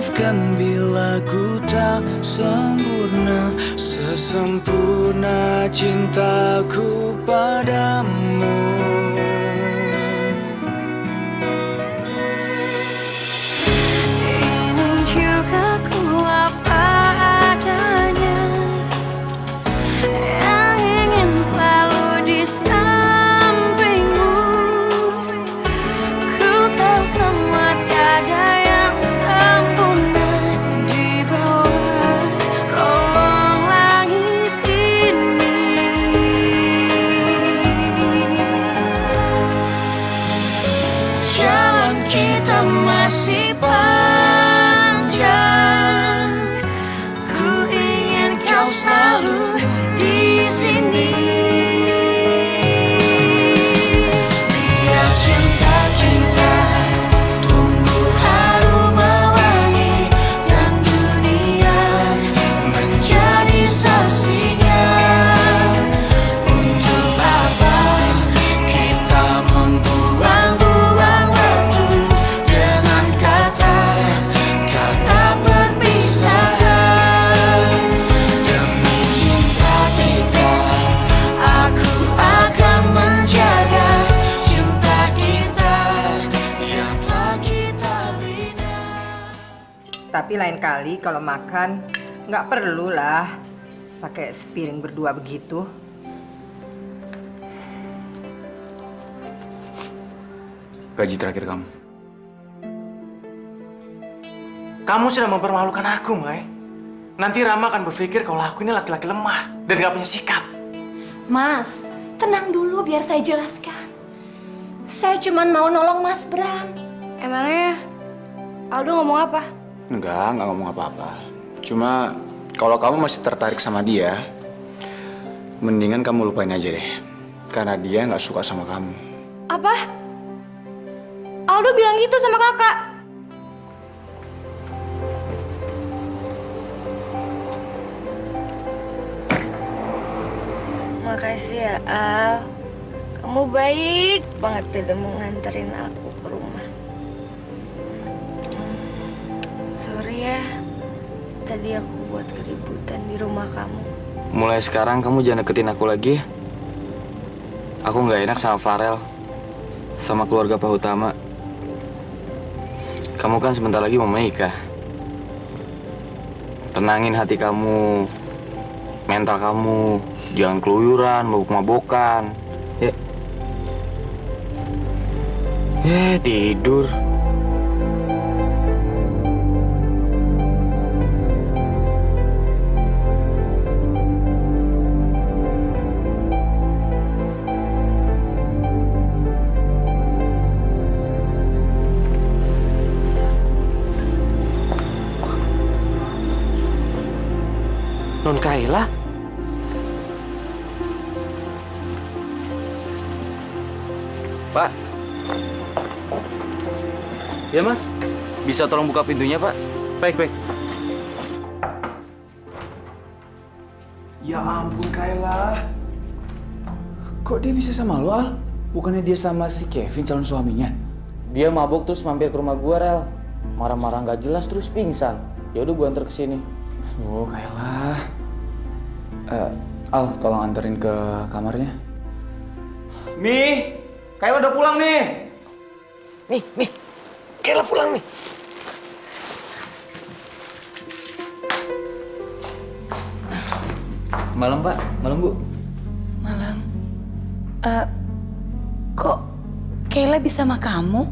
maafkan bila ku tak sempurna, sesempurna cintaku padamu. Ini juga ku apa adanya, yang ingin selalu di sampingmu. Ku tahu semua tiada yang sempurna di bawah kolong langit ini. Jalan kita masih panjang, ku ingin kau selalu di sini. Biar cinta kita tumbuh harum mewangi, dan dunia menjadi saksinya. Untuk apa kita membuang-buang waktu dengan kata-kata perpisahan? Demi cinta kita, aku akan menjaga cinta kita yang telah kita bina. Tapi lain kali kalau makan nggak perlulah pakai sepiring berdua begitu. Gaji terakhir kamu. Kamu sudah mempermalukan aku, Mai. Nanti Rama akan berpikir kalau aku ini laki-laki lemah dan gak punya sikap. Mas, tenang dulu biar saya jelaskan. Saya cuma mau nolong Mas Bram. Emangnya Aldo ngomong apa? Enggak ngomong apa-apa. Cuma kalau kamu masih tertarik sama dia, mendingan kamu lupain aja deh. Karena dia nggak suka sama kamu. Apa? Aldo bilang gitu sama kakak? Makasih ya Al, kamu baik banget udah mau nganterin aku ke rumah. Sorry ya, tadi aku buat keributan di rumah kamu. Mulai sekarang kamu jangan deketin aku lagi. Aku nggak enak sama Farel, sama keluarga Pak Utama. Kamu kan sebentar lagi mau menikah. Tenangin hati kamu, mental kamu, jangan keluyuran, mabuk-mabukan. Ya. Tidur. Non Kaila? Pak. Ya Mas, bisa tolong buka pintunya Pak? Baik. Ya ampun, Kayla. Kok dia bisa sama lo, Al? Bukannya dia sama si Kevin, calon suaminya? Dia mabuk terus mampir ke rumah gua, Rel. Marah-marah nggak jelas terus pingsan. Ya udah gua antar ke sini. Oh, Kayla. Al, tolong anterin ke kamarnya. Mi, Kayla udah pulang nih. Mi, Kaila pulang nih. Malam Pak, malam Bu. Malam. Kok Kaila bisa sama kamu?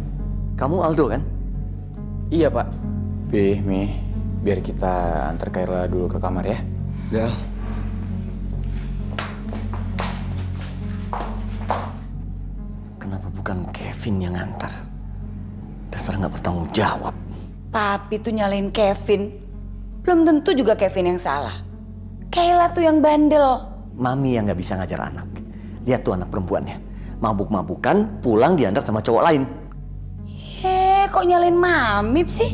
Kamu Aldo kan? Iya Pak. Mi, biar kita antar Kayla dulu ke kamar ya. Ya. Kenapa bukan Kevin yang ngantar? Dasar nggak bertanggung jawab. Papi tuh nyalain Kevin. Belum tentu juga Kevin yang salah. Kaila tuh yang bandel. Mami yang nggak bisa ngajar anak. Lihat tuh anak perempuannya. Mabuk-mabukan, pulang diantar sama cowok lain. Kok nyalain Mami sih?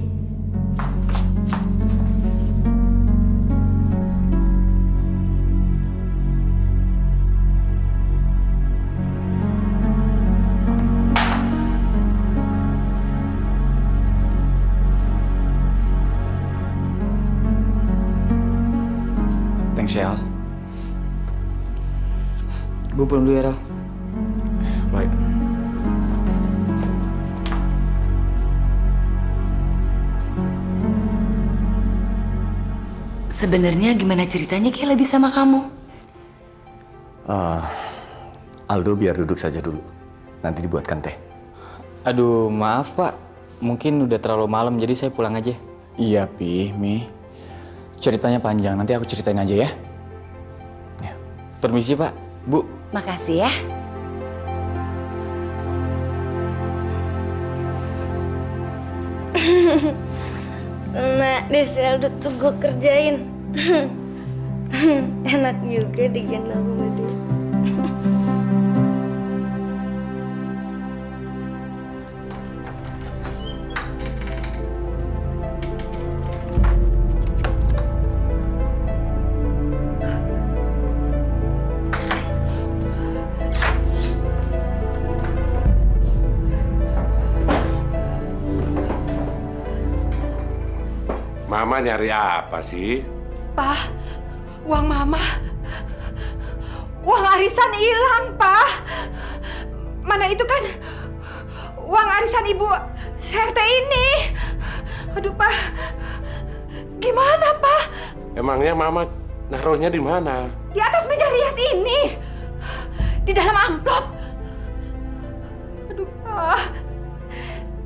Thanks ya, Al. Gue pulang dulu ya, Rel. Baik. Sebenarnya gimana ceritanya Kayla bisa sama kamu? Aldo biar duduk saja dulu. Nanti dibuatkan teh. Aduh, maaf Pak. Mungkin udah terlalu malam, jadi saya pulang aja. Iya, Pi, Mi. Ceritanya panjang, nanti aku ceritain aja ya. Permisi Pak, Bu. Makasih ya. Nah, di sel tuh gue kerjain. Enak juga digendong sama dia. Mama nyari apa sih? Pak, uang Mama. Uang arisan hilang, Pak. Mana itu kan uang arisan Ibu CRT ini. Aduh, Pak. Gimana, Pak? Emangnya Mama naruhnya di mana? Di atas meja rias ini. Di dalam amplop. Aduh, Pak.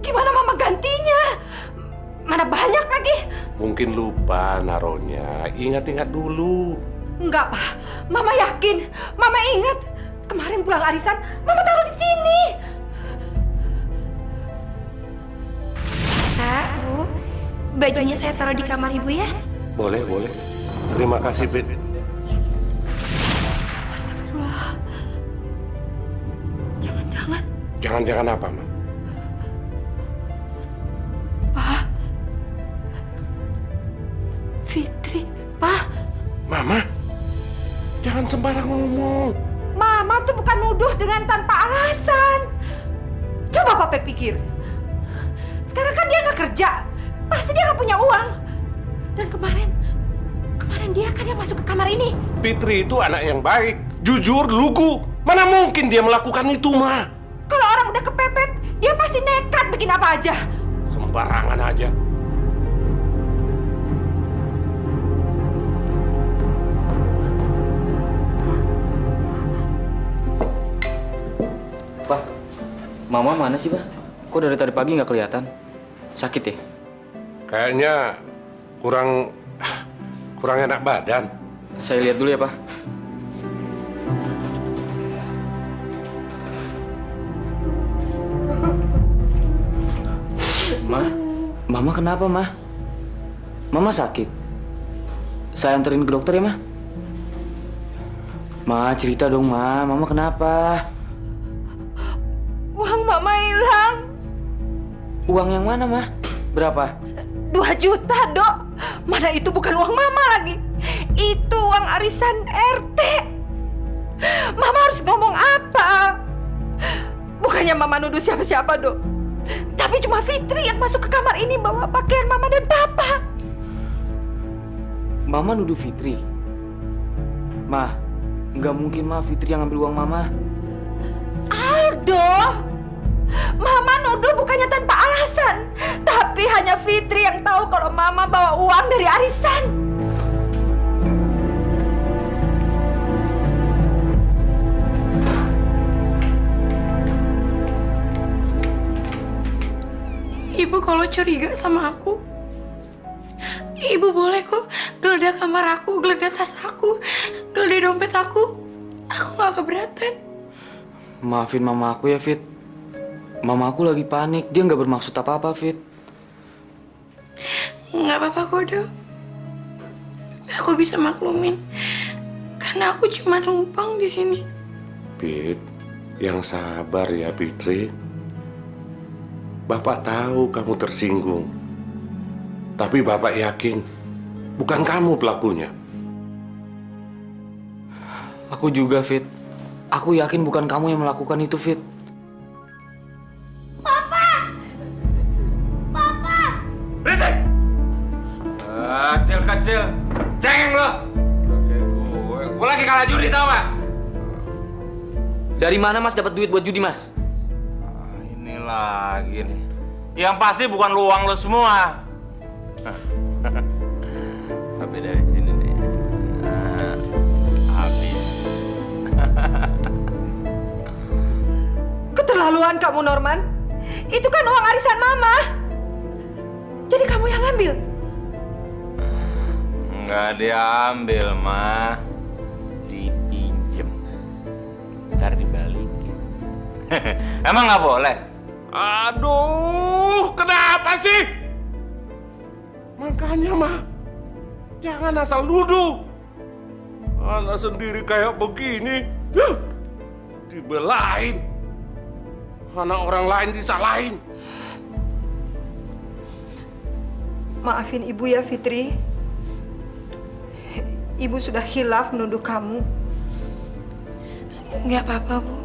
Gimana Mama gantinya? Mana banyak lagi? Mungkin lupa naruhnya. Ingat-ingat dulu. Enggak, Pak. Mama yakin. Mama ingat. Kemarin pulang arisan, Mama taruh di sini. Kak, Bu, bajunya saya taruh di kamar Ibu ya. Boleh, boleh. Terima kasih, Fit. Astagfirullah. Jangan-jangan. Jangan-jangan apa, Ma? Pak. Fitri. Pak. Mama, jangan sembarang ngomong. Mama tuh bukan nuduh dengan tanpa alasan. Coba Papa pikir. Sekarang kan dia nggak kerja. Pasti dia nggak punya uang. Dan kemarin dia kan yang masuk ke kamar ini. Fitri itu anak yang baik, jujur, lugu. Mana mungkin dia melakukan itu, Ma? Kalau orang udah kepepet, dia pasti nekat bikin apa aja. Sembarangan aja. Pak, Mama mana sih, Pak? Kok dari tadi pagi nggak kelihatan? Sakit ya? Kayaknya kurang enak badan. Saya lihat dulu ya, Pak. Mama kenapa, Ma? Mama sakit. Saya anterin ke dokter ya, Ma? Ma, cerita dong, Ma. Mama kenapa? Uang Mama hilang. Uang yang mana, Ma? Berapa? 2 juta, Dok. Mana itu bukan uang Mama lagi. Itu uang arisan RT. Mama harus ngomong apa? Bukannya Mama nuduh siapa-siapa, Dok. Tapi cuma Fitri yang masuk ke kamar ini bawa pakaian Mama dan Papa. Mama nuduh Fitri? Ma, nggak mungkin, Ma. Fitri yang ambil uang Mama. Aldo! Mama nuduh bukannya tanpa alasan. Tapi hanya Fitri yang tahu kalau Mama bawa uang dari arisan. Ibu kalau curiga sama aku, Ibu boleh kok geledah kamar aku, geledah tas aku, geledah dompet aku. Aku gak keberatan. Maafin Mama aku ya, Fit. Mama aku lagi panik. Dia nggak bermaksud apa-apa, Fit. Nggak apa-apa kok, Dok. Aku bisa maklumin. Karena aku cuma numpang di sini. Fit, yang sabar ya, Fitri. Bapak tahu kamu tersinggung. Tapi Bapak yakin bukan kamu pelakunya. Aku juga, Fit. Aku yakin bukan kamu yang melakukan itu, Fit. Berisik! Kecil-kecil, cengeng lo! Gue lagi kalah judi tau gak? Dari mana Mas dapat duit buat judi, Mas? Ini lagi nih. Yang pasti bukan uang lo semua. Tapi dari sini nih. Habis. Keterlaluan kamu, Norman. Itu kan uang arisan Mama. Jadi kamu yang ambil. Nggak diambil, Ma. Dipinjem. Ntar dibalikin. Emang nggak boleh? Aduh, kenapa sih? Makanya, Ma, jangan asal nuduh. Anak sendiri kayak begini, dibelain. Anak orang lain disalahin. Maafin Ibu ya, Fitri. Ibu sudah khilaf menuduh kamu. Nggak apa-apa, Bu.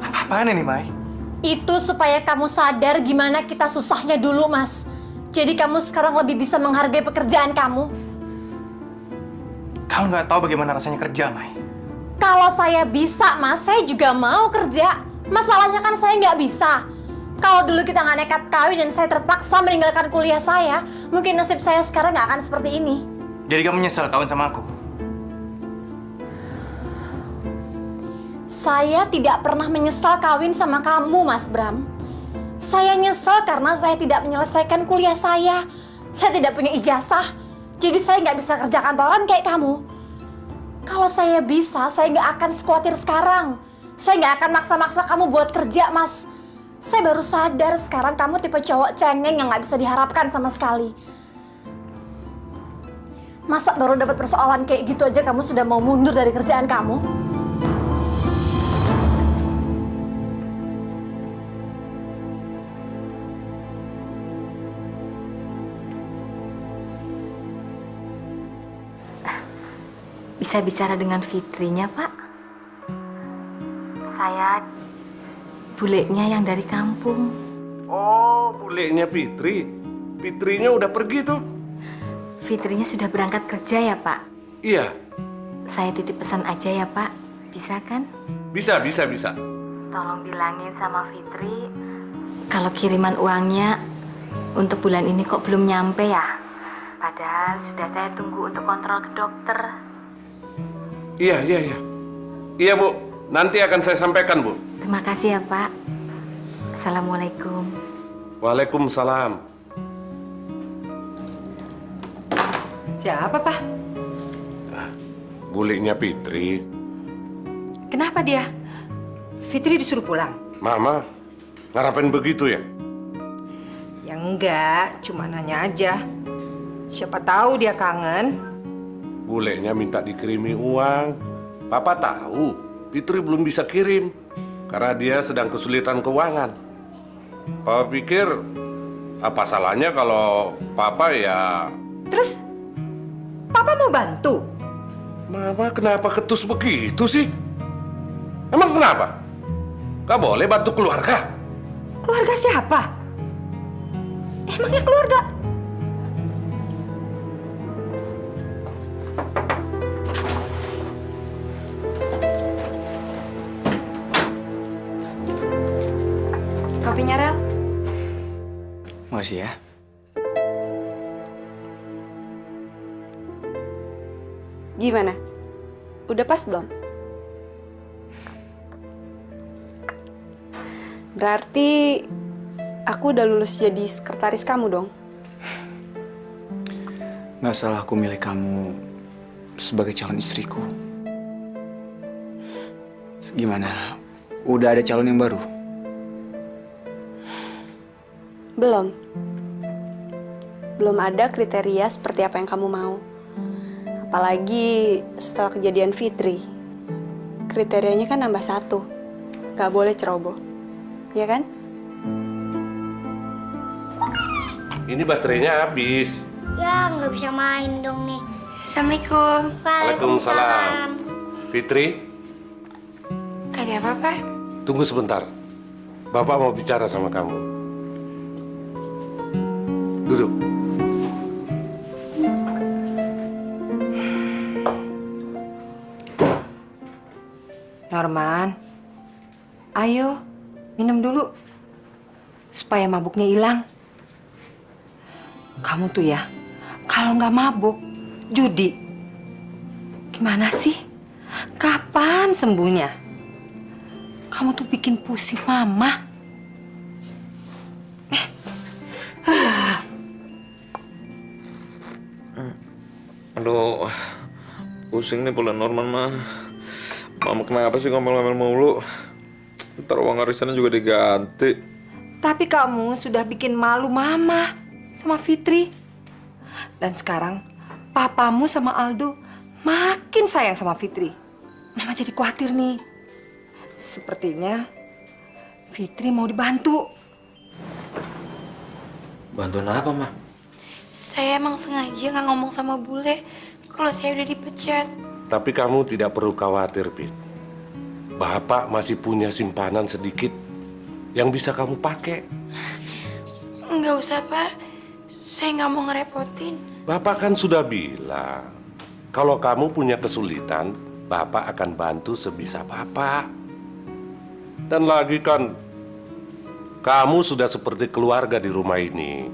Apaan ini, Mai? Itu supaya kamu sadar gimana kita susahnya dulu, Mas. Jadi kamu sekarang lebih bisa menghargai pekerjaan kamu. Kamu nggak tahu bagaimana rasanya kerja, Mai. Kalau saya bisa, Mas, saya juga mau kerja. Masalahnya kan saya nggak bisa. Kalau dulu kita nggak nekat kawin dan saya terpaksa meninggalkan kuliah saya, mungkin nasib saya sekarang nggak akan seperti ini. Jadi kamu nyesel kawin sama aku? Saya tidak pernah menyesal kawin sama kamu, Mas Bram. Saya nyesel karena saya tidak menyelesaikan kuliah saya. Saya tidak punya ijazah, jadi saya nggak bisa kerja kantoran kayak kamu. Kalau saya bisa, saya nggak akan sekuatir sekarang. Saya nggak akan maksa-maksa kamu buat kerja, Mas. Saya baru sadar sekarang kamu tipe cowok cengeng yang nggak bisa diharapkan sama sekali. Masa baru dapat persoalan kayak gitu aja kamu sudah mau mundur dari kerjaan kamu? Bisa bicara dengan Fitrinya, Pak? Saya bulenya yang dari kampung. Oh, bulenya Fitri. Fitrinya udah pergi tuh. Fitrinya sudah berangkat kerja ya, Pak? Iya. Saya titip pesan aja ya, Pak. Bisa kan? Bisa. Tolong bilangin sama Fitri kalau kiriman uangnya untuk bulan ini kok belum nyampe ya. Padahal sudah saya tunggu untuk kontrol ke dokter. Iya. Iya, Bu. Nanti akan saya sampaikan, Bu. Terima kasih ya, Pak. Assalamualaikum. Waalaikumsalam. Siapa, Pak? Bulenya Fitri. Kenapa dia? Fitri disuruh pulang? Mama, ngarapain begitu ya? Ya enggak, cuma nanya aja. Siapa tahu dia kangen. Bulenya minta dikirimi uang. Papa tahu, Fitri belum bisa kirim. Karena dia sedang kesulitan keuangan. Papa pikir, apa salahnya kalau Papa ya... Terus, Papa mau bantu? Mama kenapa ketus begitu sih? Emang kenapa? Gak boleh bantu keluarga? Keluarga siapa? Emangnya keluarga? Kopinya, Rel. Makasih ya. Gimana? Udah pas belum? Berarti aku udah lulus jadi sekretaris kamu dong? Nggak salah aku milih kamu sebagai calon istriku. Gimana? Udah ada calon yang baru? Belum. Belum ada kriteria seperti apa yang kamu mau. Apalagi setelah kejadian Fitri. Kriterianya kan nambah 1. Gak boleh ceroboh. Ya kan? Ini baterainya habis. Ya, nggak bisa main dong nih. Assalamualaikum. Waalaikumsalam. Fitri, Ada apa, Pak? tunggu sebentar. Bapak mau bicara sama kamu. Duduk. Norman, ayo minum dulu supaya mabuknya hilang. Kamu tuh ya, kalau nggak mabuk, judi. Gimana sih? Kapan sembuhnya? Kamu tuh bikin pusing mama. Aduh, pusing nih bulan Norman mah. Mama kenapa sih ngomel-ngomel mulu? Ntar uang arisannya juga diganti. Tapi kamu sudah bikin malu mama sama Fitri. Dan sekarang papamu sama Aldo makin sayang sama Fitri. Mama jadi khawatir nih. Sepertinya Fitri mau dibantu. Bantuan apa, Ma? Saya emang sengaja nggak ngomong sama bule kalau saya udah dipecat. Tapi kamu tidak perlu khawatir, Pit. Bapak masih punya simpanan sedikit yang bisa kamu pakai. Nggak usah, Pak. Saya nggak mau ngerepotin. Bapak kan sudah bilang, kalau kamu punya kesulitan, Bapak akan bantu sebisa Bapak. Dan lagi kan, kamu sudah seperti keluarga di rumah ini.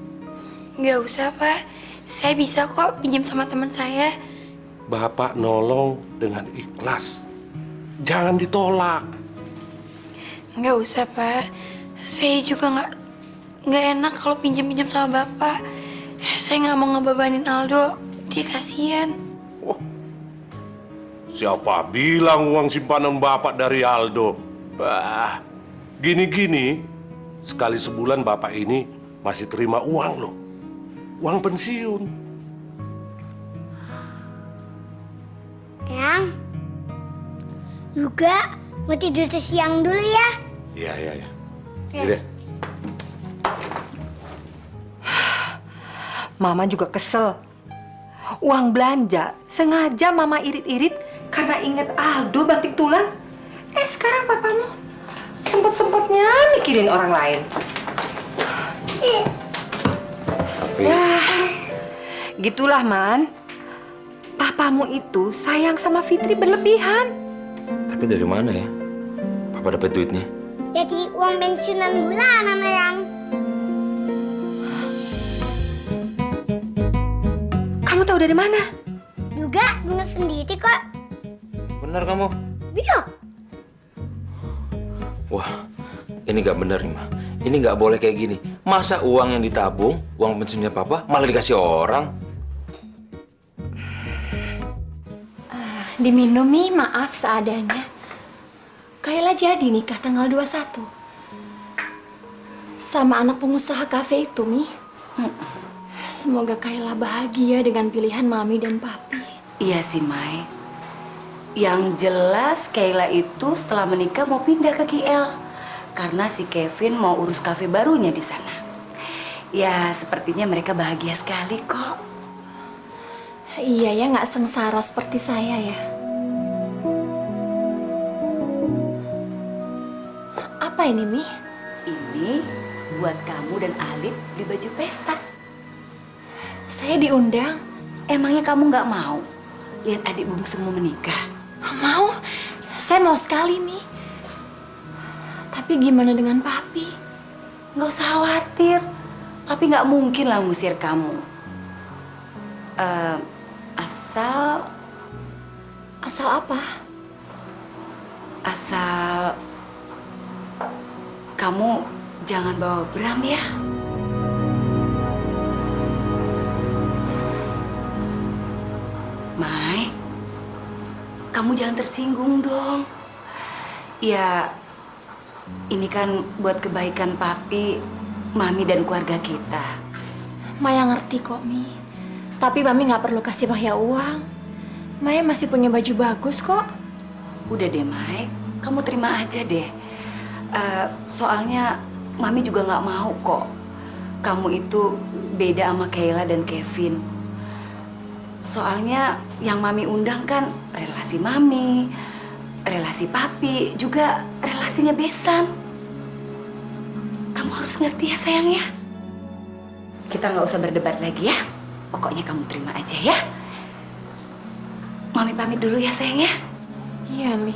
Nggak usah, Pak. Saya bisa kok pinjam sama teman saya. Bapak nolong dengan ikhlas. Jangan ditolak. Nggak usah, Pak. Saya juga nggak enak kalau pinjam-pinjam sama Bapak. Saya nggak mau ngebebanin Aldo. Dia kasihan. Siapa bilang uang simpanan Bapak dari Aldo? Bah, gini-gini, sekali sebulan Bapak ini masih terima uang loh. Uang pensiun. Yang juga mau tidur siang dulu ya. Iya. Iya. Mama juga kesel. Uang belanja sengaja Mama irit-irit karena inget Aldo banting tulang. Sekarang papamu sempet-sempetnya mikirin orang lain. Ya, gitulah, Man. Papamu itu sayang sama Fitri berlebihan. Tapi dari mana ya? Papa dapat duitnya? Jadi uang pensiunan bulanan yang. Kamu tahu dari mana? Juga dengar sendiri kok. Benar kamu? Iya. Wah, ini nggak benar nih, Ma. Ini nggak boleh kayak gini. Masa uang yang ditabung, uang pensiunnya Papa, malah dikasih orang? Diminum, Mi. Maaf seadanya. Kayla jadi nikah tanggal 21. Sama anak pengusaha kafe itu, Mi. Semoga Kayla bahagia dengan pilihan Mami dan Papi. Iya sih, Mai. Yang jelas Kayla itu setelah menikah mau pindah ke KL. Karena si Kevin mau urus kafe barunya di sana. Ya, sepertinya mereka bahagia sekali kok. Iya ya, nggak sengsara seperti saya ya. Apa ini, Mi? Ini buat kamu dan Alif beli baju pesta. Saya diundang. Emangnya kamu nggak mau lihat adik bungsumu menikah? Mau? Saya mau sekali, Mi. Tapi gimana dengan Papi? Nggak usah khawatir. Papi nggak mungkin lah ngusir kamu. Asal apa? Asal kamu jangan bawa Bram ya. Mai, kamu jangan tersinggung dong. Ya, ini kan buat kebaikan Papi, Mami dan keluarga kita. Maya ngerti kok, Mi. Tapi Mami nggak perlu kasih Maya uang. Maya masih punya baju bagus kok. Udah deh, Mai. Kamu terima aja deh. Soalnya Mami juga nggak mau kok kamu itu beda sama Kayla dan Kevin. Soalnya yang Mami undang kan relasi Mami, relasi Papi, juga relasinya Besan. Kamu harus ngerti ya sayang ya. Kita nggak usah berdebat lagi ya. Pokoknya kamu terima aja ya. Mami pamit dulu ya sayang ya. Iya, Mi.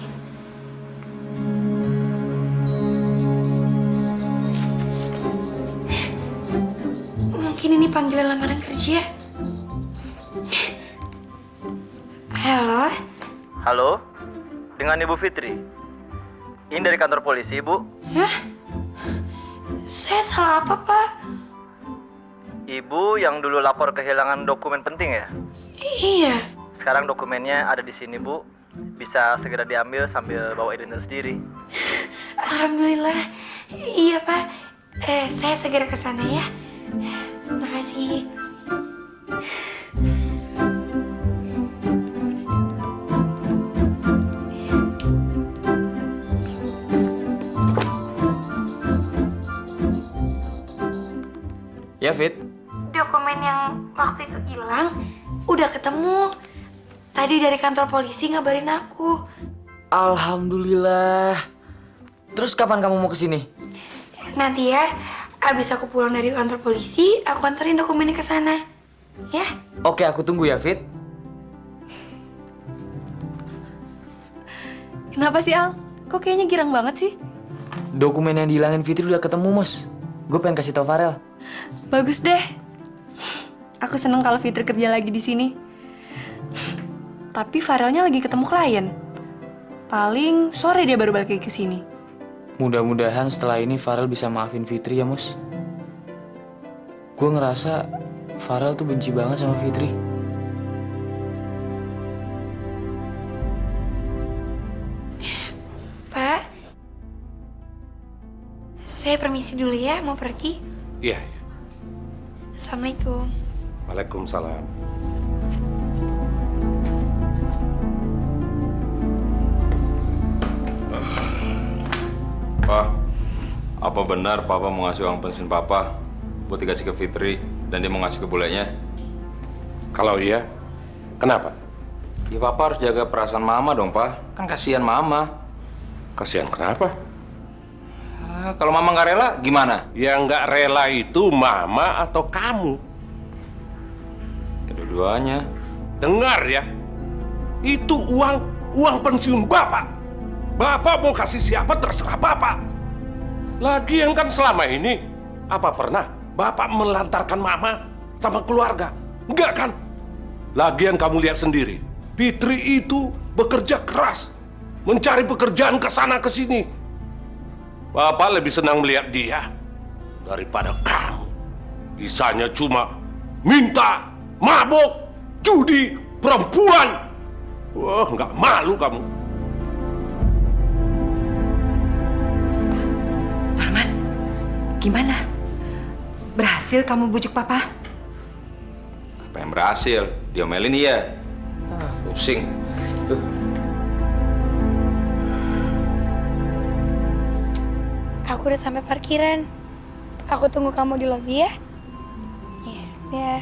Mungkin ini panggilan lamaran kerja. Halo? Halo, dengan Ibu Fitri. Ini dari kantor polisi, Ibu. Hah? Saya salah apa, Pak? Ibu yang dulu lapor kehilangan dokumen penting ya? Iya. Sekarang dokumennya ada di sini, Bu. Bisa segera diambil sambil bawa identitas diri. Alhamdulillah. Iya, Pak. Saya segera ke sana ya. Terima kasih. Ya, Fit. Dokumen yang waktu itu hilang udah ketemu. Tadi dari kantor polisi ngabarin aku. Alhamdulillah. Terus kapan kamu mau kesini? Nanti ya, abis aku pulang dari kantor polisi, aku anterin dokumennya ke sana. Ya? Oke, aku tunggu ya, Fit. Kenapa sih, Al? Kok kayaknya girang banget sih? Dokumen yang dihilangin Fitri udah ketemu, Mas. Gue pengen kasih tau Farel. Bagus deh. Aku seneng kalau Fitri kerja lagi di sini. Tapi Farelnya lagi ketemu klien. Paling sore dia baru balik lagi ke sini. Mudah-mudahan setelah ini Farel bisa maafin Fitri ya, Mus. Gue ngerasa Farel tuh benci banget sama Fitri. Pak, saya permisi dulu ya, mau pergi. Iya. Assalamualaikum. Waalaikumsalam. Pak, apa benar Papa mau ngasih uang pensiun Papa buat dikasih ke Fitri dan dia mau ngasih ke bulenya? Kalau iya, kenapa? Ya Papa harus jaga perasaan Mama dong, Pak. Kan kasihan Mama. Kasihan kenapa? Kalau Mama nggak rela, gimana? Yang nggak rela itu Mama atau kamu? Kedua-duanya. Dengar ya, itu uang pensiun Bapak. Bapak mau kasih siapa terserah Bapak. Lagian kan selama ini, apa pernah Bapak melantarkan Mama sama keluarga? Enggak kan? Lagian kamu lihat sendiri, Fitri itu bekerja keras, mencari pekerjaan ke sana ke sini. Bapak lebih senang melihat dia daripada kamu. Bisanya cuma minta, mabok, judi, perempuan. Wah, nggak malu kamu. Arman, gimana? Berhasil kamu bujuk Papa? Apa yang berhasil? Diomelin iya. Pusing. Aku udah sampai parkiran. Aku tunggu kamu di lobi ya. Iya. Ya.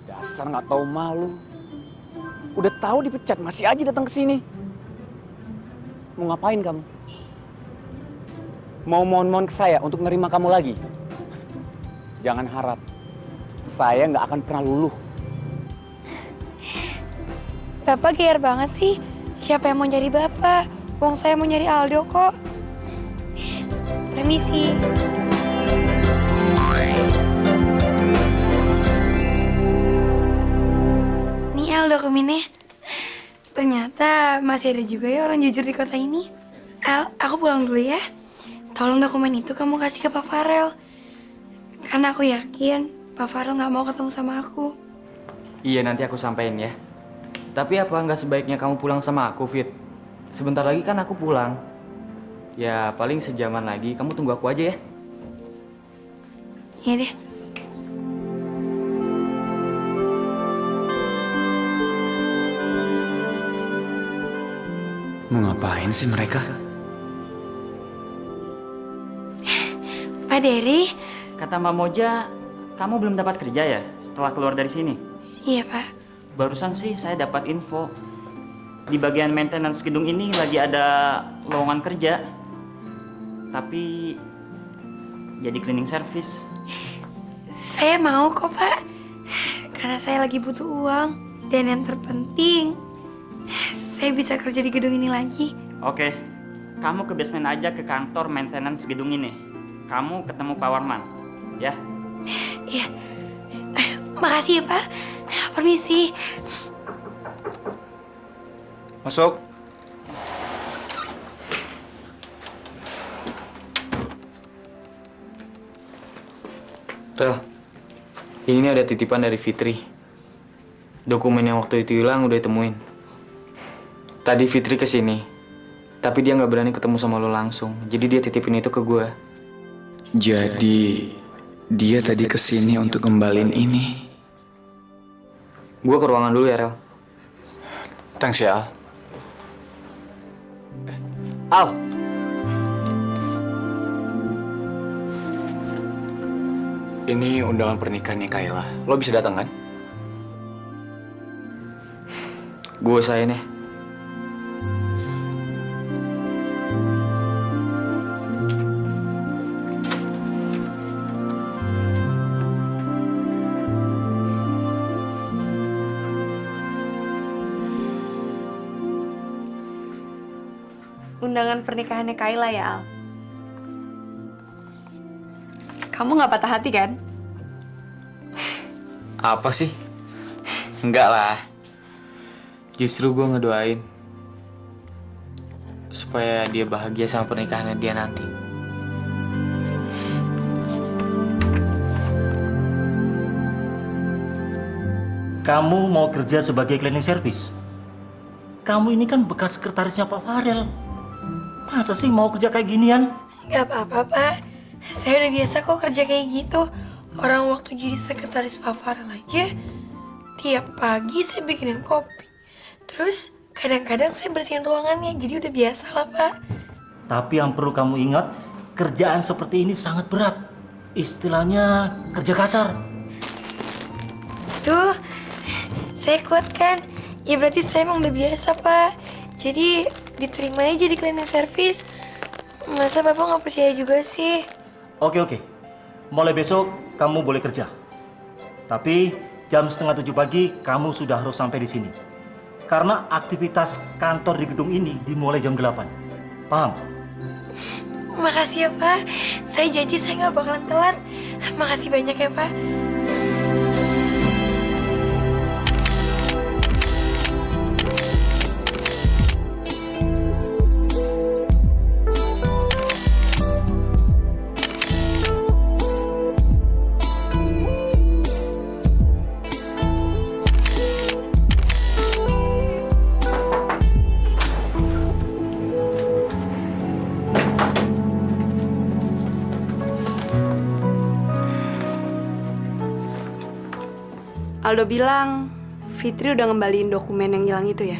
Dasar nggak tahu malu. Udah tahu dipecat masih aja datang ke sini. Mau ngapain kamu? Mau mohon-mohon ke saya untuk nerima kamu lagi? Jangan harap. Saya nggak akan pernah luluh. Bapak gear banget sih. Siapa yang mau nyari Bapak? Wong saya mau nyari Aldo kok. Permisi. Nih Aldo dokumennya. Ternyata masih ada juga ya orang jujur di kota ini. Al, aku pulang dulu ya. Tolong dokumen itu kamu kasih ke Pak Farel. Karena aku yakin Pak Farel nggak mau ketemu sama aku. Iya, nanti aku sampein ya. Tapi apa nggak sebaiknya kamu pulang sama aku, Fit? Sebentar lagi kan aku pulang. Ya, paling sejaman lagi. Kamu tunggu aku aja ya. Iya deh. Mau ngapain sih mereka? Pak Dery? Kata Mbak Moja, kamu belum dapat kerja ya setelah keluar dari sini? Iya, Pak. Barusan sih saya dapat info. Di bagian maintenance gedung ini lagi ada lowongan kerja. Tapi jadi cleaning service. Saya mau kok, Pak. Karena saya lagi butuh uang. Dan yang terpenting, saya bisa kerja di gedung ini lagi. Oke, kamu ke basement aja ke kantor maintenance gedung ini. Kamu ketemu Pak Warman, ya? Iya. Makasih ya, Pak. Permisi. Masuk. Rel, ini ada titipan dari Fitri. Dokumen yang waktu itu hilang udah ditemuin. Tadi Fitri kesini, tapi dia nggak berani ketemu sama lo langsung. Jadi dia titipin itu ke gue. Jadi dia tadi kesini untuk kembaliin ini. Gue ke ruangan dulu ya, Rel. Thanks ya, Al. Al, Ini undangan pernikahannya Kayla. Lo bisa datang kan? Gue usahain ya. Undangan pernikahannya Kayla ya, Al. Kamu nggak patah hati kan? Apa sih? Enggak lah. Justru gue ngedoain supaya dia bahagia sama pernikahannya dia nanti. kamu mau kerja sebagai cleaning service? Kamu ini kan bekas sekretarisnya Pak Farel. Masa sih mau kerja kayak ginian? Gak apa-apa, Pak. Saya udah biasa kok kerja kayak gitu. Orang waktu jadi sekretaris Pak Farel aja, tiap pagi saya bikinin kopi. Terus kadang-kadang saya bersihin ruangannya, jadi udah biasa lah, Pak. Tapi yang perlu kamu ingat, kerjaan seperti ini sangat berat. Istilahnya kerja kasar. Tuh, saya kuat kan? Ya berarti saya emang udah biasa, Pak. Jadi diterima aja jadi cleaning service. Masa Bapak nggak percaya juga sih? Oke. Mulai besok kamu boleh kerja. Tapi jam 6:30 pagi kamu sudah harus sampai di sini. Karena aktivitas kantor di gedung ini dimulai jam 8. Paham? Makasih ya, Pak. Saya janji saya nggak bakalan telat. Makasih banyak ya, Pak. Aldo bilang Fitri udah ngembaliin dokumen yang hilang itu ya?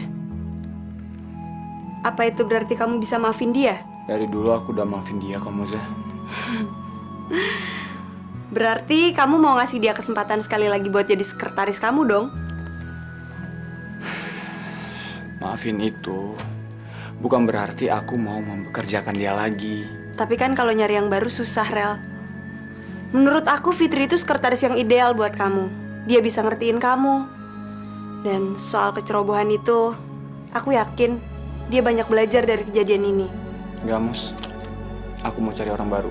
Apa itu berarti kamu bisa maafin dia? Dari dulu aku udah maafin dia, kamu Zah. Berarti kamu mau ngasih dia kesempatan sekali lagi buat jadi sekretaris kamu dong? Maafin itu bukan berarti aku mau mempekerjakan dia lagi. Tapi kan kalau nyari yang baru susah, Rel. Menurut aku Fitri itu sekretaris yang ideal buat kamu. Dia bisa ngertiin kamu. Dan soal kecerobohan itu, aku yakin dia banyak belajar dari kejadian ini. Gak, Mus. Aku mau cari orang baru.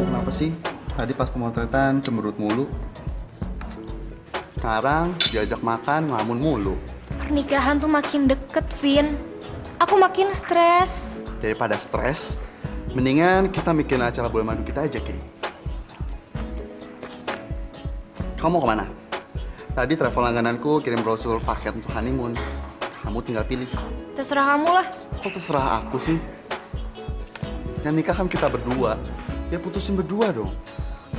Kenapa sih? Tadi pas pemotretan cemberut mulu. Sekarang diajak makan ngelamun mulu. Pernikahan tuh makin deket, Vin. Aku makin stres. Daripada stres, mendingan kita mikirin acara bulan madu kita aja, Kay. Kamu mau kemana? Tadi travel langgananku kirim brosur paket untuk honeymoon. Kamu tinggal pilih. Terserah kamu lah. Kok terserah aku sih? Yang nikah kan kita berdua. Ya putusin berdua dong.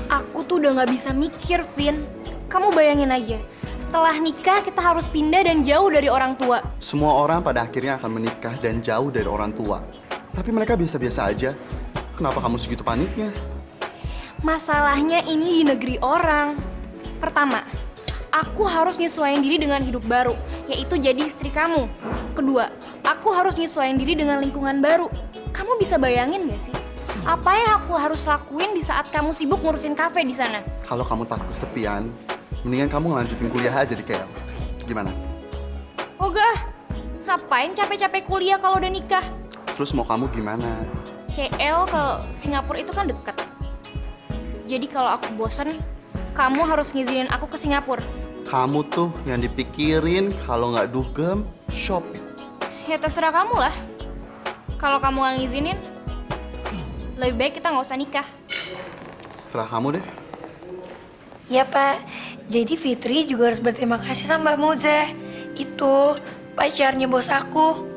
Aku tuh udah nggak bisa mikir, Vin. Kamu bayangin aja, setelah nikah kita harus pindah dan jauh dari orang tua. Semua orang pada akhirnya akan menikah dan jauh dari orang tua. Tapi mereka biasa-biasa aja. Kenapa kamu segitu paniknya? Masalahnya ini di negeri orang. Pertama, aku harus nyesuaiin diri dengan hidup baru, yaitu jadi istri kamu. Kedua, aku harus nyesuaiin diri dengan lingkungan baru. Kamu bisa bayangin gak sih? Apa yang aku harus lakuin di saat kamu sibuk ngurusin kafe di sana? Kalau kamu takut kesepian, mendingan kamu ngelanjutin kuliah aja di KL. Gimana? Ogah, ngapain capek-capek kuliah kalau udah nikah? Terus mau kamu gimana? KL ke Singapura itu kan deket. Jadi kalau aku bosen, kamu harus ngizinin aku ke Singapura. Kamu tuh yang dipikirin kalau nggak dugem, shop. Ya terserah kamu lah. Kalau kamu nggak ngizinin, lebih baik kita nggak usah nikah. Serah kamu deh. Ya Pak, jadi Fitri juga harus berterima kasih sama Mbak Moza. Itu pacarnya bos aku.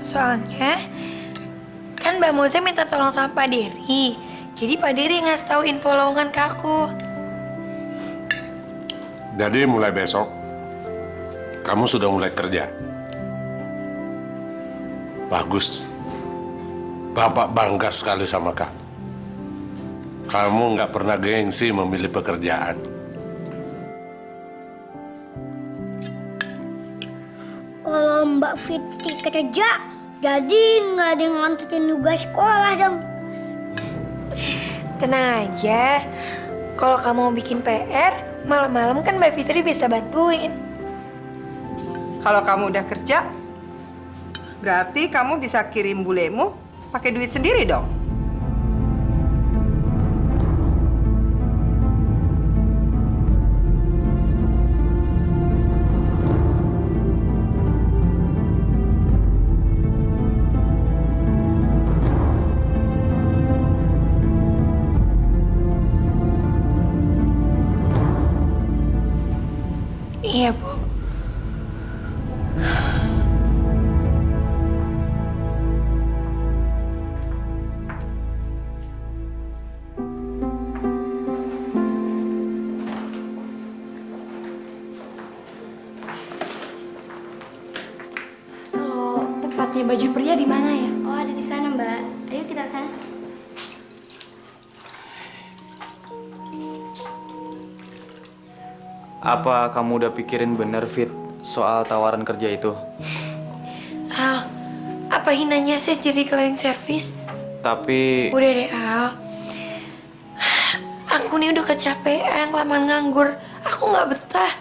Soalnya kan Mbak Moza minta tolong sama Pak Dery. Jadi Pak Dery ngasih tahu info lowongan ke aku. Jadi mulai besok, kamu sudah mulai kerja. Bagus. Bapak bangga sekali sama kamu. Kamu nggak pernah gengsi memilih pekerjaan. Kalau Mbak Fitri kerja, jadi nggak ada yang ngantutin tugas sekolah dong. Tenang aja, kalau kamu mau bikin PR, malam-malam kan Mbak Fitri bisa bantuin. Kalau kamu udah kerja, berarti kamu bisa kirim bulemu pakai duit sendiri dong. Iya, Bu. Kalau tempatnya baju pria di mana ya? Oh, ada di sana, Mbak. Ayo kita ke sana. Apa kamu udah pikirin bener, Fit, soal tawaran kerja itu? Al, apa hinanya sih jadi cleaning service? Tapi... Udah deh, Al. Aku nih udah kecapean, kelamaan nganggur. Aku nggak betah.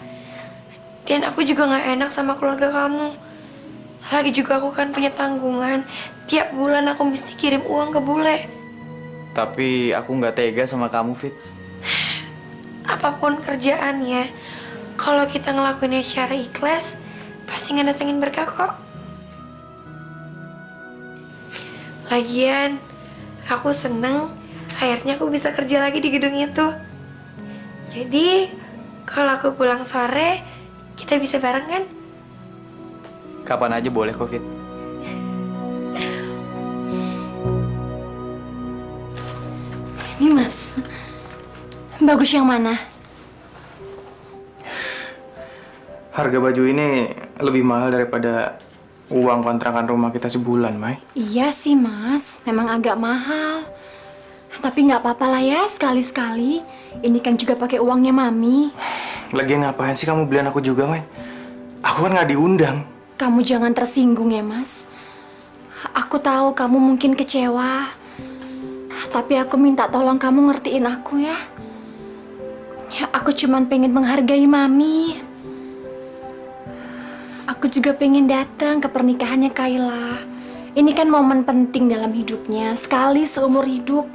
Dan aku juga nggak enak sama keluarga kamu. Lagi juga aku kan punya tanggungan. Tiap bulan aku mesti kirim uang ke bule. Tapi aku nggak tega sama kamu, Fit. Apapun kerjaannya, kalau kita ngelakuinnya secara ikhlas, pasti ngedatengin berkah kok. Lagian, aku seneng akhirnya aku bisa kerja lagi di gedung itu. Jadi, kalau aku pulang sore, kita bisa bareng kan? Kapan aja boleh kok, Fit. Ini Mas, bagus yang mana? Harga baju ini lebih mahal daripada uang kontrakan rumah kita sebulan, Mai. Iya sih Mas, memang agak mahal. Tapi nggak apa-apa lah ya, sekali-sekali. Ini kan juga pakai uangnya Mami. Lagian ngapain sih kamu beliin aku juga, Mai? Aku kan nggak diundang. Kamu jangan tersinggung ya Mas. Aku tahu kamu mungkin kecewa. Tapi aku minta tolong kamu ngertiin aku ya. Ya, aku cuman pengen menghargai Mami. Aku juga pengen datang ke pernikahannya Kayla. Ini kan momen penting dalam hidupnya, sekali seumur hidup.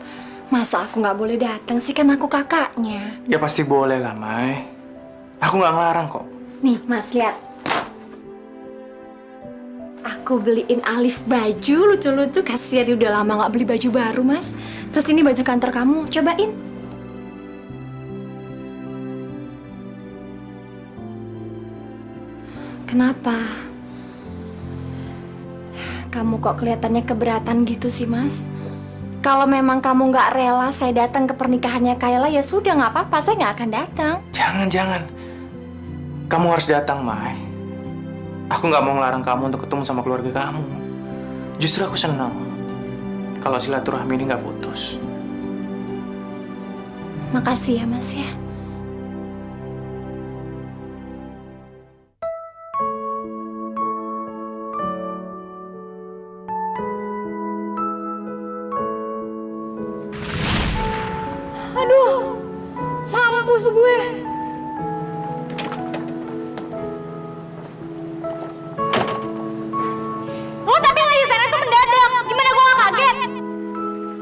Masa aku nggak boleh datang sih, kan aku kakaknya. Ya pasti boleh lah, Mai. Aku nggak ngelarang kok. Nih Mas, lihat. Aku beliin Alif baju lucu-lucu, kasihan dia udah lama nggak beli baju baru, Mas. Terus ini baju kantor kamu, cobain. Kenapa? Kamu kok kelihatannya keberatan gitu sih, Mas? Kalau memang kamu nggak rela saya datang ke pernikahannya Kayla, ya sudah nggak apa-apa, saya nggak akan datang. Jangan. Kamu harus datang, Mai. Aku nggak mau ngelarang kamu untuk ketemu sama keluarga kamu. Justru aku senang kalau silaturahmi ini nggak putus. Makasih ya, Mas ya. Aduh, mampus gue. Lo tapi nggak di sana tuh mendadak. Gimana gue nggak kaget?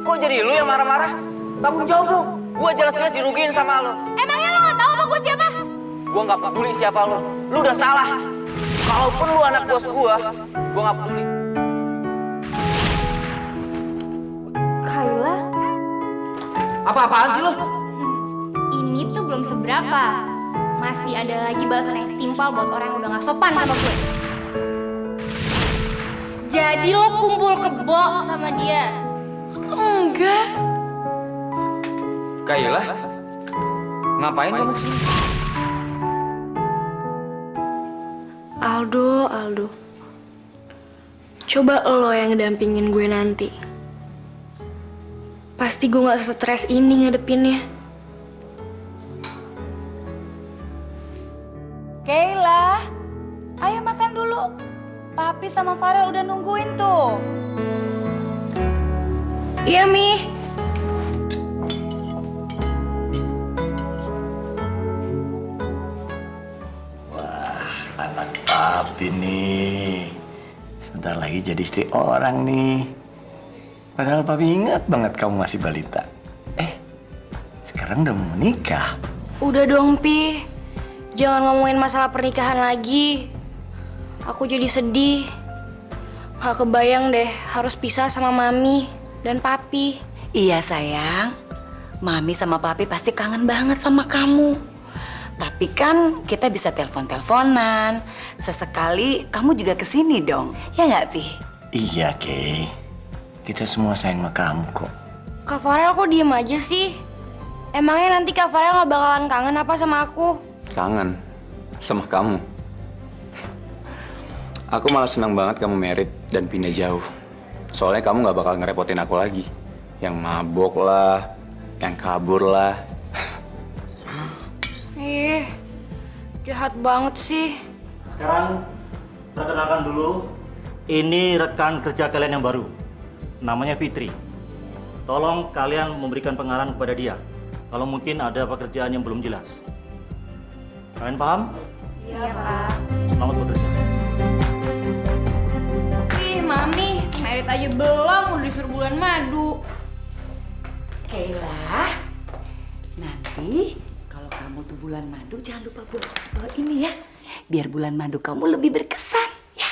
Kok jadi lu yang marah-marah? Tanggung jawab lu. Gua jelas-jelas dirugiin sama lu. Emangnya lo nggak tahu apa gue siapa? Gua nggak peduli siapa lu. Lu udah salah. Kalaupun lu anak bos gua nggak peduli. Kayla? Apa-apaan sih lu? Ini tuh belum seberapa. Masih ada lagi balasan yang setimpal buat orang yang udah gak sopan sama gue. Jadi lo kumpul kebo sama dia? Enggak. Kayla? Ngapain kamu kesini? Aldo. Coba lo yang ngedampingin gue nanti. Pasti gue gak stres ini ngadepinnya. Kayla, ayo makan dulu. Papi sama Farel udah nungguin tuh. Iya, Mi. Wah, anak papi nih. Sebentar lagi jadi istri orang nih. Padahal papi ingat banget kamu masih balita. Sekarang udah mau menikah. Udah dong, Pi. Jangan ngomongin masalah pernikahan lagi. Aku jadi sedih. Gak kebayang deh harus pisah sama Mami dan Papi. Iya sayang, Mami sama Papi pasti kangen banget sama kamu. Tapi kan kita bisa telepon-teleponan. Sesekali kamu juga kesini dong, ya nggak Pi? Iya, Kay. Kita semua sayang sama kamu kok. Kak Farel kok diem aja sih? Emangnya nanti Kak Farel gak bakalan kangen apa sama aku? Kangen sama kamu. Aku malah senang banget kamu merit dan pindah jauh. Soalnya kamu gak bakal ngerepotin aku lagi. Yang mabok lah, yang kabur lah. Ih, jahat banget sih. Sekarang perkenalkan dulu, ini rekan kerja kalian yang baru. Namanya Fitri. Tolong kalian memberikan pengarahan kepada dia. Kalau mungkin ada pekerjaan yang belum jelas. Kalian paham? Iya, Pak. Selamat bekerja. Ih, Mami, merit aja belum, udah disuruh bulan madu. Kayla, nanti kalau kamu tuh bulan madu jangan lupa bawa ini ya. Biar bulan madu kamu lebih berkesan, ya.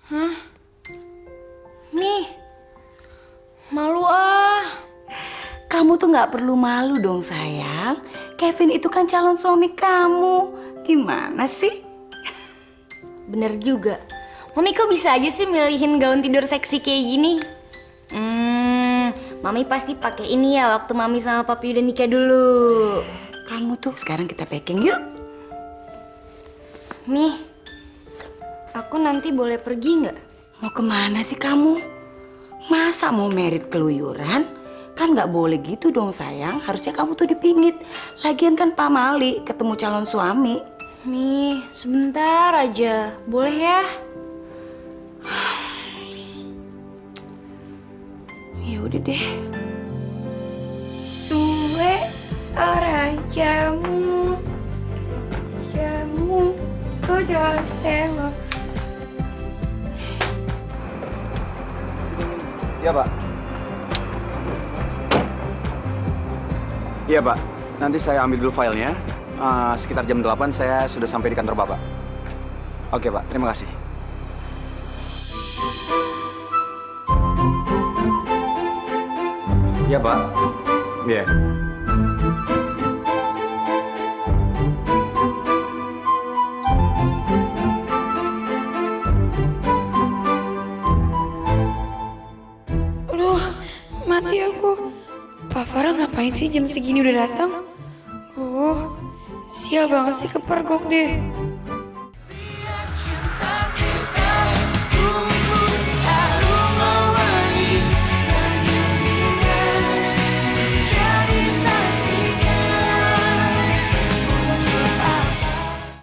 Hah? Nih, malu ah. Kamu tuh nggak perlu malu dong sayang. Kevin itu kan calon suami kamu. Gimana sih? Bener juga. Mami kok bisa aja sih milihin gaun tidur seksi kayak gini? Mami pasti pakai ini ya waktu Mami sama Papi udah nikah dulu. Kamu tuh sekarang kita packing yuk. Mi, aku nanti boleh pergi nggak? Mau kemana sih kamu? Masa mau merit keluyuran? Kan nggak boleh gitu dong sayang. Harusnya kamu tuh dipingit. Lagian kan Pak Mali ketemu calon suami. Mi, sebentar aja. Boleh ya? Ya udah deh. Tue orang jamu udah telo. Iya, Pak. Iya, Pak. Nanti saya ambil dulu filenya. Sekitar jam 8 saya sudah sampai di kantor Bapak. Oke, Pak. Terima kasih. Iya, Pak. Iya. Farel ngapain sih jam segini udah datang? Sial banget sih kepergok deh.